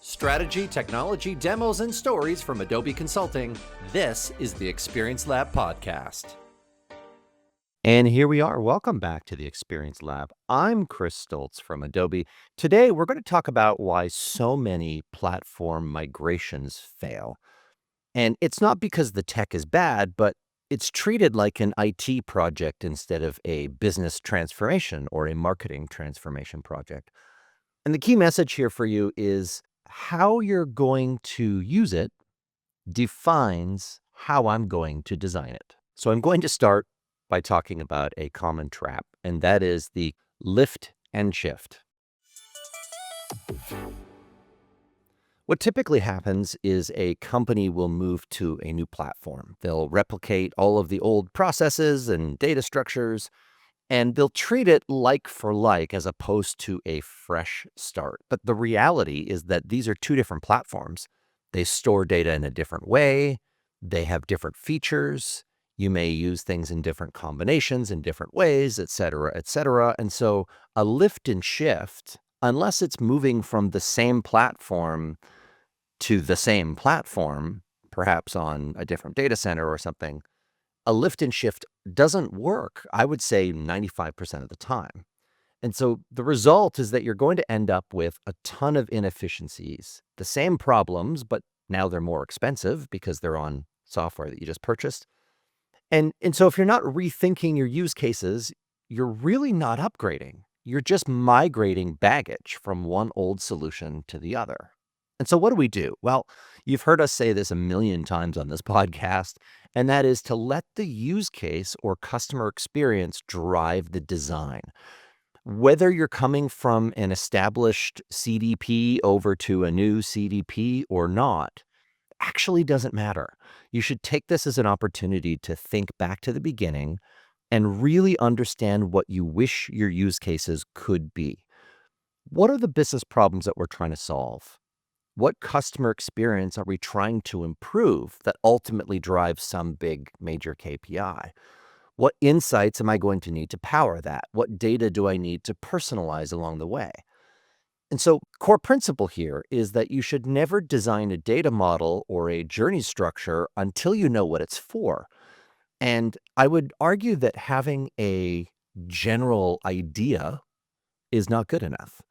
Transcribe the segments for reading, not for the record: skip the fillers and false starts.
Strategy, technology, demos, and stories from Adobe Consulting. This is the Experience Lab podcast. And here we are. Welcome back to the Experience Lab. I'm Chris Stolz from Adobe. Today, we're going to talk about why so many platform migrations fail. And it's not because the tech is bad, but it's treated like an IT project instead of a business transformation or a marketing transformation project. And the key message here for you is how you're going to use it defines how I'm going to design it. So I'm going to start by talking about a common trap, and that is the lift and shift. What typically happens is a company will move to a new platform. They'll replicate all of the old processes and data structures, and they'll treat it like for like as opposed to a fresh start. But the reality is that these are two different platforms. They store data in a different way. They have different features. You may use things in different combinations in different ways, et cetera, et cetera. And so a lift and shift, unless it's moving from the same platform to the same platform, perhaps on a different data center or something, a lift and shift doesn't work, I would say 95% of the time. And so the result is that you're going to end up with a ton of inefficiencies, the same problems, but now they're more expensive because they're on software that you just purchased. And so if you're not rethinking your use cases, you're really not upgrading. You're just migrating baggage from one old solution to the other. And so what do? Well, you've heard us say this a million times on this podcast, and that is to let the use case or customer experience drive the design. Whether you're coming from an established CDP over to a new CDP or not, actually doesn't matter. You should take this as an opportunity to think back to the beginning and really understand what you wish your use cases could be. What are the business problems that we're trying to solve? What customer experience are we trying to improve that ultimately drives some big major KPI? What insights am I going to need to power that? What data do I need to personalize along the way? And so core principle here is that you should never design a data model or a journey structure until you know what it's for. And I would argue that having a general idea is not good enough.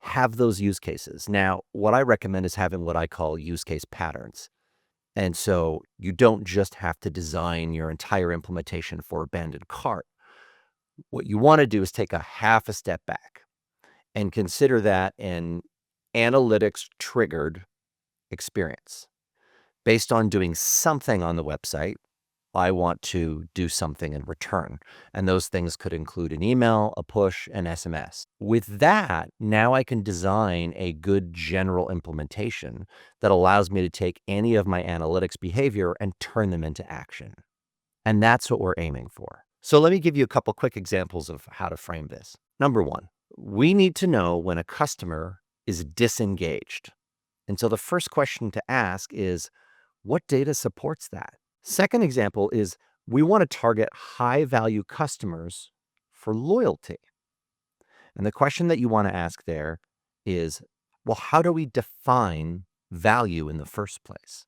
Have those use cases. Now, what I recommend is having what I call use case patterns. And so you don't just have to design your entire implementation for abandoned cart. What you want to do is take a half a step back and consider that an analytics triggered experience. Based on doing something on the website, I want to do something in return. And those things could include an email, a push, an SMS. With that, now I can design a good general implementation that allows me to take any of my analytics behavior and turn them into action. And that's what we're aiming for. So let me give you a couple quick examples of how to frame this. Number one, we need to know when a customer is disengaged. And so the first question to ask is, what data supports that? Second example is we want to target high-value customers for loyalty. And the question that you want to ask there is, well, how do we define value in the first place?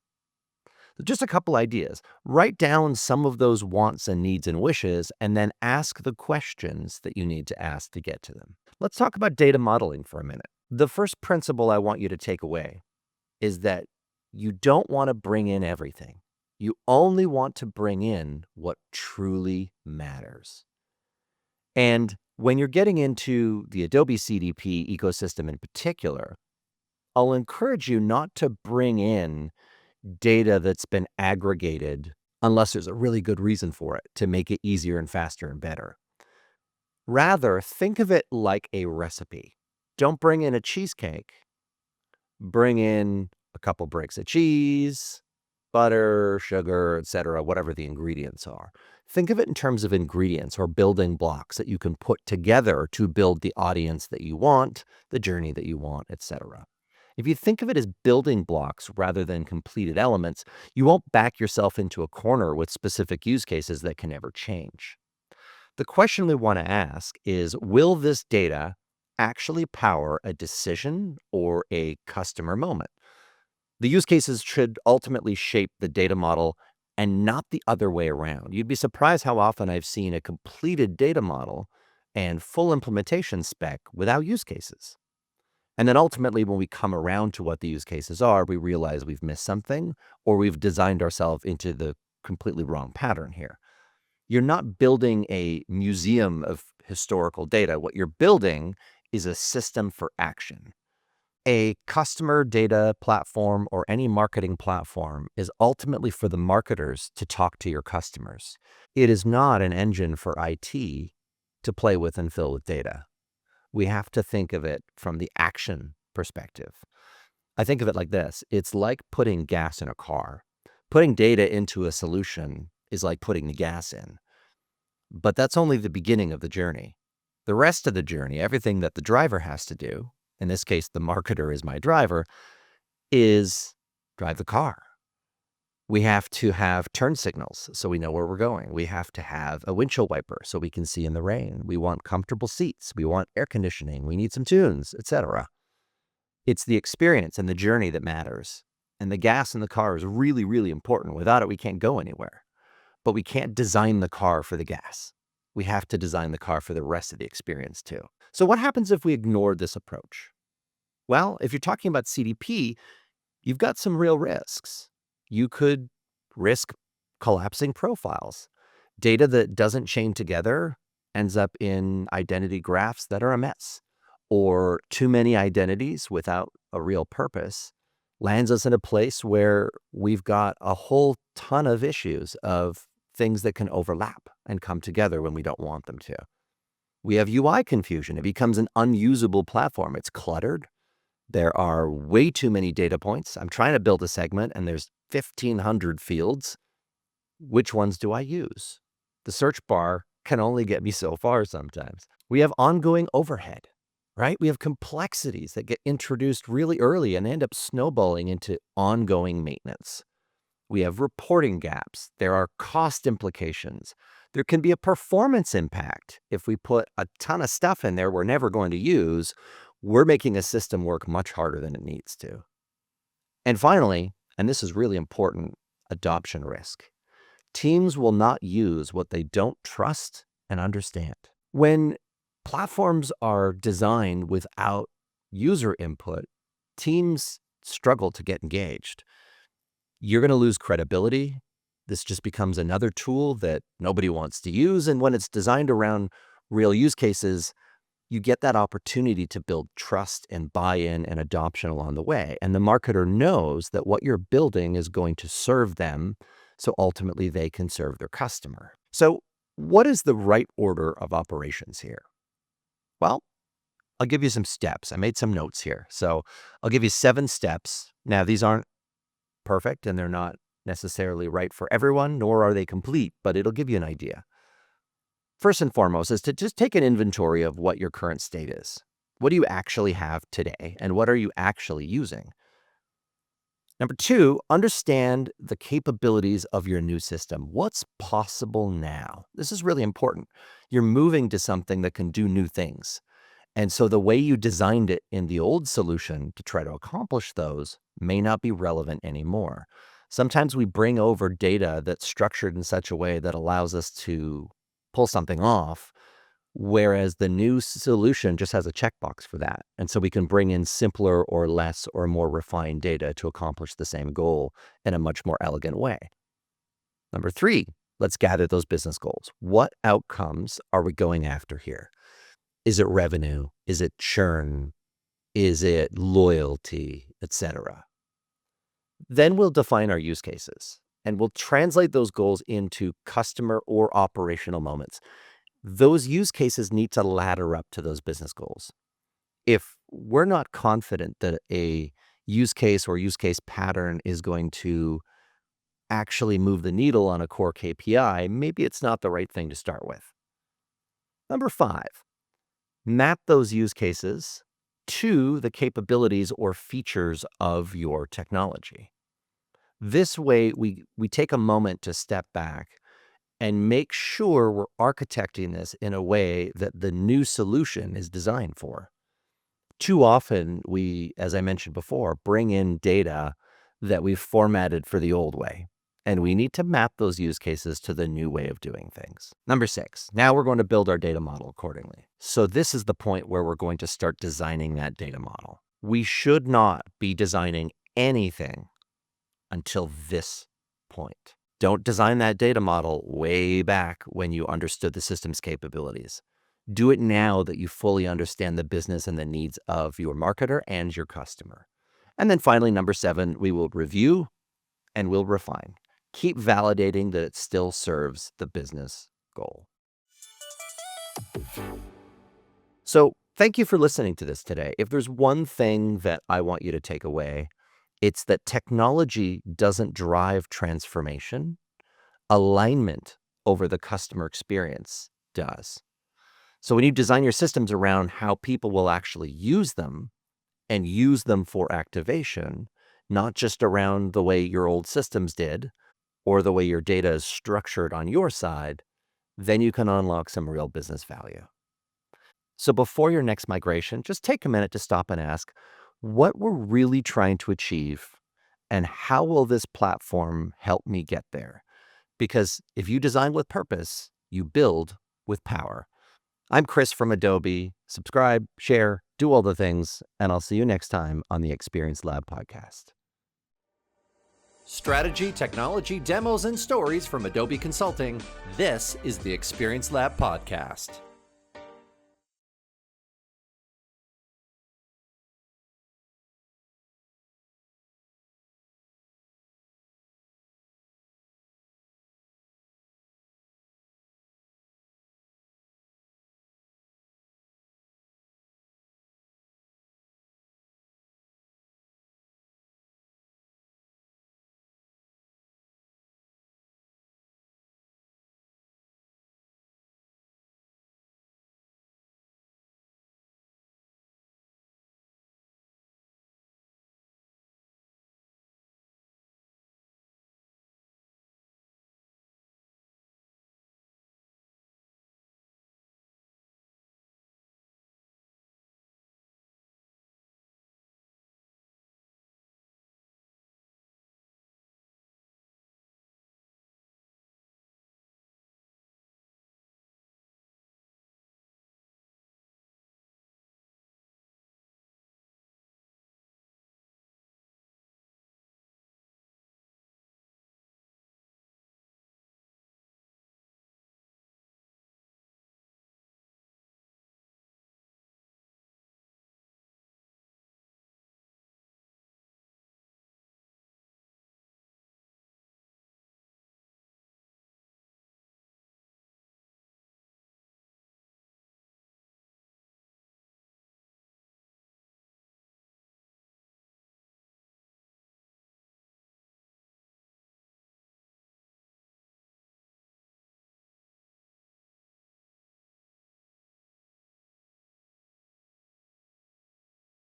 So just a couple ideas. Write down some of those wants and needs and wishes, and then ask the questions that you need to ask to get to them. Let's talk about data modeling for a minute. The first principle I want you to take away is that you don't want to bring in everything. You only want to bring in what truly matters. And when you're getting into the Adobe CDP ecosystem in particular, I'll encourage you not to bring in data that's been aggregated unless there's a really good reason for it to make it easier and faster and better. Rather, think of it like a recipe. Don't bring in a cheesecake. Bring in a couple breaks of cheese, butter, sugar, etc., whatever the ingredients are. Think of it in terms of ingredients or building blocks that you can put together to build the audience that you want, the journey that you want, etc. If you think of it as building blocks rather than completed elements, you won't back yourself into a corner with specific use cases that can never change. The question we want to ask is, will this data actually power a decision or a customer moment. The use cases should ultimately shape the data model and not the other way around. You'd be surprised how often I've seen a completed data model and full implementation spec without use cases. And then ultimately, when we come around to what the use cases are, we realize we've missed something or we've designed ourselves into the completely wrong pattern here. You're not building a museum of historical data. What you're building is a system for action. A customer data platform or any marketing platform is ultimately for the marketers to talk to your customers. It is not an engine for IT to play with and fill with data. We have to think of it from the action perspective. I think of it like this. It's like putting gas in a car. Putting data into a solution is like putting the gas in. But that's only the beginning of the journey. The rest of the journey, everything that the driver has to do, in this case, the marketer is my driver, is drive the car. We have to have turn signals so we know where we're going. We have to have a windshield wiper so we can see in the rain. We want comfortable seats. We want air conditioning. We need some tunes, etc. It's the experience and the journey that matters. And the gas in the car is really, really important. Without it, we can't go anywhere. But we can't design the car for the gas. We have to design the car for the rest of the experience too. So what happens if we ignore this approach? Well, if you're talking about CDP, you've got some real risks. You could risk collapsing profiles. Data that doesn't chain together ends up in identity graphs that are a mess. Or too many identities without a real purpose lands us in a place where we've got a whole ton of issues of things that can overlap and come together when we don't want them to. We have UI confusion. It becomes an unusable platform. It's cluttered. There are way too many data points. I'm trying to build a segment and there's 1,500 fields. Which ones do I use? The search bar can only get me so far sometimes. We have ongoing overhead, right? We have complexities that get introduced really early and end up snowballing into ongoing maintenance. We have reporting gaps. There are cost implications. There can be a performance impact. If we put a ton of stuff in there we're never going to use, we're making a system work much harder than it needs to. And finally, and this is really important, adoption risk. Teams will not use what they don't trust and understand. When platforms are designed without user input, teams struggle to get engaged. You're going to lose credibility. This just becomes another tool that nobody wants to use. And when it's designed around real use cases, you get that opportunity to build trust and buy-in and adoption along the way. And the marketer knows that what you're building is going to serve them, so ultimately they can serve their customer. So what is the right order of operations here? Well, I'll give you some steps. I made some notes here. So I'll give you 7 steps. Now, these aren't perfect and they're not necessarily right for everyone, nor are they complete, but it'll give you an idea. First and foremost is to just take an inventory of what your current state is. What do you actually have today, and what are you actually using? Number 2, understand the capabilities of your new system. What's possible now? This is really important. You're moving to something that can do new things. And so the way you designed it in the old solution to try to accomplish those may not be relevant anymore. Sometimes we bring over data that's structured in such a way that allows us to pull something off, whereas the new solution just has a checkbox for that. And so we can bring in simpler or less or more refined data to accomplish the same goal in a much more elegant way. Number 3, let's gather those business goals. What outcomes are we going after here? Is it revenue? Is it churn? Is it loyalty, etc.? Then we'll define our use cases and we'll translate those goals into customer or operational moments. Those use cases need to ladder up to those business goals. If we're not confident that a use case or use case pattern is going to actually move the needle on a core KPI, maybe it's not the right thing to start with. Number 5, map those use cases to the capabilities or features of your technology. This way, we take a moment to step back and make sure we're architecting this in a way that the new solution is designed for. Too often, we, as I mentioned before, bring in data that we've formatted for the old way. And we need to map those use cases to the new way of doing things. Number 6, now we're going to build our data model accordingly. So this is the point where we're going to start designing that data model. We should not be designing anything until this point. Don't design that data model way back when you understood the system's capabilities. Do it now that you fully understand the business and the needs of your marketer and your customer. And then finally, number 7, we will review and we'll refine. Keep validating that it still serves the business goal. So thank you for listening to this today. If there's one thing that I want you to take away, it's that technology doesn't drive transformation. Alignment over the customer experience does. So when you design your systems around how people will actually use them and use them for activation, not just around the way your old systems did or the way your data is structured on your side, then you can unlock some real business value. So before your next migration, just take a minute to stop and ask, what we're really trying to achieve and how will this platform help me get there? Because if you design with purpose, you build with power. I'm Chris from Adobe. Subscribe, share, do all the things, and I'll see you next time on the Experience Lab podcast. Strategy, technology, demos, and stories from Adobe Consulting. This is the Experience Lab podcast.